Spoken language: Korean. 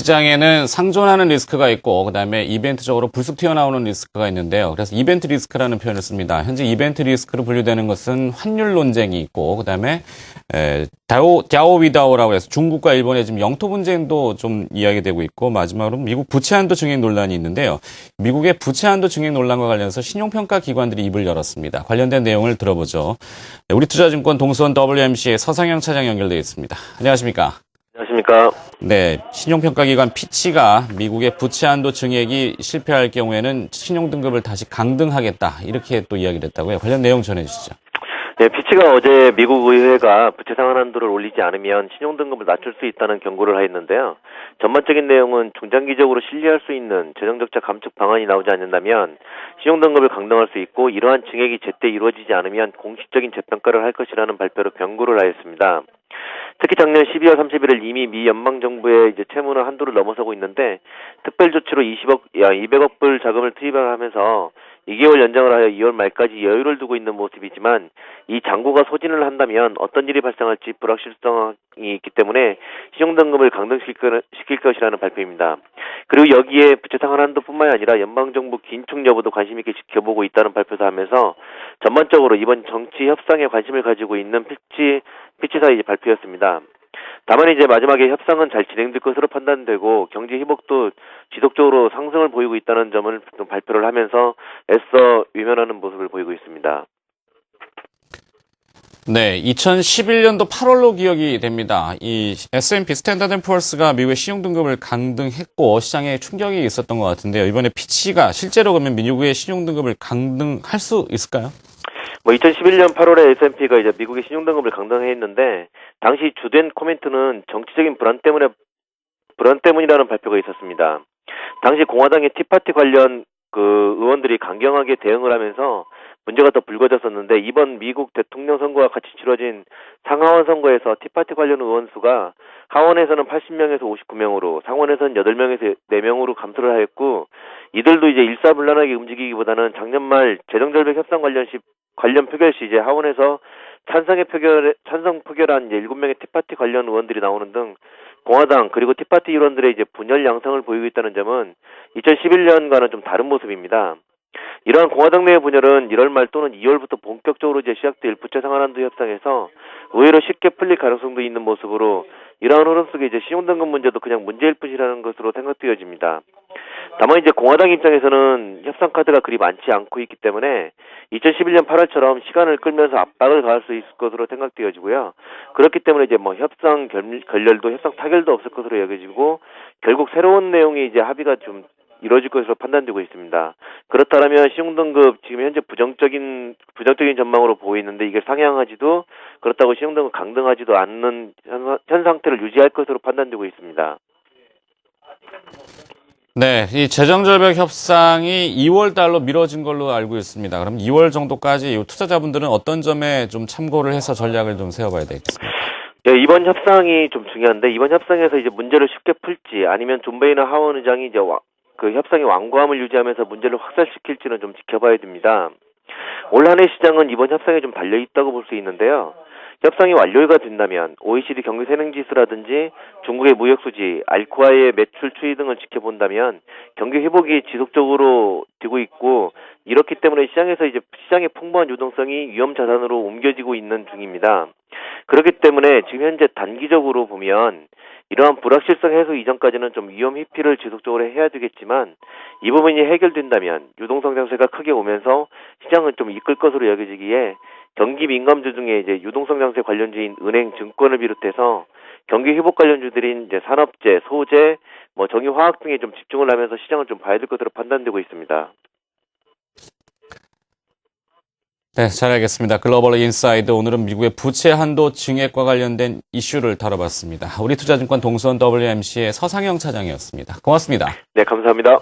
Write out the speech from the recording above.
시장에는 상존하는 리스크가 있고 그다음에 이벤트적으로 불쑥 튀어나오는 리스크가 있는데요. 그래서 이벤트 리스크라는 표현을 씁니다. 현재 이벤트 리스크로 분류되는 것은 환율 논쟁이 있고 그다음에 다오위다오라고 해서 중국과 일본의 지금 영토 분쟁도 좀 이야기되고 있고 마지막으로 미국 부채 한도 증액 논란이 있는데요. 미국의 부채 한도 증액 논란과 관련해서 신용평가 기관들이 입을 열었습니다. 관련된 내용을 들어보죠. 우리 투자증권 동수원 WMC의 서상영 차장 연결되어 있습니다. 안녕하십니까? 안녕하십니까. 네, 신용평가기관 피치가 미국의 부채 한도 증액이 실패할 경우에는 신용등급을 다시 강등하겠다 이렇게 또 이야기를 했다고요. 관련 내용 전해주시죠. 네, 피치가 어제 미국 의회가 부채 상한 한도를 올리지 않으면 신용등급을 낮출 수 있다는 경고를 하였는데요. 전반적인 내용은 중장기적으로 신뢰할 수 있는 재정적자 감축 방안이 나오지 않는다면 신용등급을 강등할 수 있고 이러한 증액이 제때 이루어지지 않으면 공식적인 재평가를 할 것이라는 발표로 경고를 하였습니다. 특히 작년 12월 31일 이미 미 연방정부의 채무는 한도를 넘어서고 있는데 특별 조치로 200억 불 자금을 투입을 하면서 2개월 연장을 하여 2월 말까지 여유를 두고 있는 모습이지만 이 잔고가 소진을 한다면 어떤 일이 발생할지 불확실성이 있기 때문에 신용등급을 강등시킬 것이라는 발표입니다. 그리고 여기에 부채 상한 한도뿐만이 아니라 연방정부 긴축 여부도 관심 있게 지켜보고 있다는 발표도 하면서 전반적으로 이번 정치 협상에 관심을 가지고 있는 피치사의 발표였습니다. 다만 마지막에 협상은 잘 진행될 것으로 판단되고 경제 회복도 지속적으로 상승을 보이고 있다는 점을 좀 발표를 하면서 애써 위면하는 모습을 보이고 있습니다. 네, 2011년도 8월로 기억이 됩니다. 이 S&P 스탠다드 & 푸어스가 미국의 신용등급을 강등했고 시장에 충격이 있었던 것 같은데요. 이번에 피치가 실제로 그러면 미국의 신용등급을 강등할 수 있을까요? 2011년 8월에 S&P가 미국의 신용등급을 강등했는데 당시 주된 코멘트는 정치적인 불안 때문이라는 발표가 있었습니다. 당시 공화당의 티파티 관련 의원들이 강경하게 대응을 하면서 문제가 더 불거졌었는데 이번 미국 대통령 선거와 같이 치러진 상하원 선거에서 티파티 관련 의원 수가 하원에서는 80명에서 59명으로 상원에서는 8명에서 4명으로 감소를 하였고 이들도 일사불란하게 움직이기보다는 작년 말 재정절벽 협상 관련 표결 시 하원에서 찬성 표결한 7명의 티파티 관련 의원들이 나오는 등 공화당 그리고 티파티 의원들의 분열 양상을 보이고 있다는 점은 2011년과는 좀 다른 모습입니다. 이러한 공화당 내의 분열은 1월 말 또는 2월부터 본격적으로 시작될 부채 상한 한도 협상에서 의외로 쉽게 풀릴 가능성도 있는 모습으로 이러한 흐름 속에 신용등급 문제도 그냥 문제일 뿐이라는 것으로 생각되어집니다. 다만 공화당 입장에서는 협상 카드가 그리 많지 않고 있기 때문에 2011년 8월처럼 시간을 끌면서 압박을 가할 수 있을 것으로 생각되어지고요. 그렇기 때문에 협상 결렬도 협상 타결도 없을 것으로 여겨지고 결국 새로운 내용이 합의가 좀 이루어질 것으로 판단되고 있습니다. 그렇다면 신용등급 지금 현재 부정적인 전망으로 보이는데 이게 상향하지도 그렇다고 신용등급 강등하지도 않는 현 상태를 유지할 것으로 판단되고 있습니다. 네, 이 재정절벽 협상이 2월 달로 미뤄진 걸로 알고 있습니다. 그럼 2월 정도까지 투자자분들은 어떤 점에 좀 참고를 해서 전략을 좀 세워봐야 되겠습니다. 네, 이번 협상이 좀 중요한데 이번 협상에서 문제를 쉽게 풀지 아니면 존 베이너 하원 의장이 협상의 완고함을 유지하면서 문제를 확산시킬지는 좀 지켜봐야 됩니다. 올 한 해 시장은 이번 협상에 좀 달려있다고 볼 수 있는데요. 협상이 완료가 된다면 OECD 경기생산지수라든지 중국의 무역수지, 알코아의 매출 추이 등을 지켜본다면 경기 회복이 지속적으로 되고 있고 이렇기 때문에 시장의 풍부한 유동성이 위험 자산으로 옮겨지고 있는 중입니다. 그렇기 때문에 지금 현재 단기적으로 보면 이러한 불확실성 해소 이전까지는 좀 위험 회피를 지속적으로 해야 되겠지만 이 부분이 해결된다면 유동성 장세가 크게 오면서 시장은 좀 이끌 것으로 여겨지기에 경기 민감주 중에 유동성 장세 관련주인 은행, 증권을 비롯해서 경기 회복 관련주들인 산업재, 소재, 정유화학 등에 좀 집중을 하면서 시장을 좀 봐야 될 것으로 판단되고 있습니다. 네, 잘 알겠습니다. 글로벌 인사이드 오늘은 미국의 부채 한도 증액과 관련된 이슈를 다뤄봤습니다. 우리 투자증권 동수원 WMC의 서상영 차장이었습니다. 고맙습니다. 네, 감사합니다.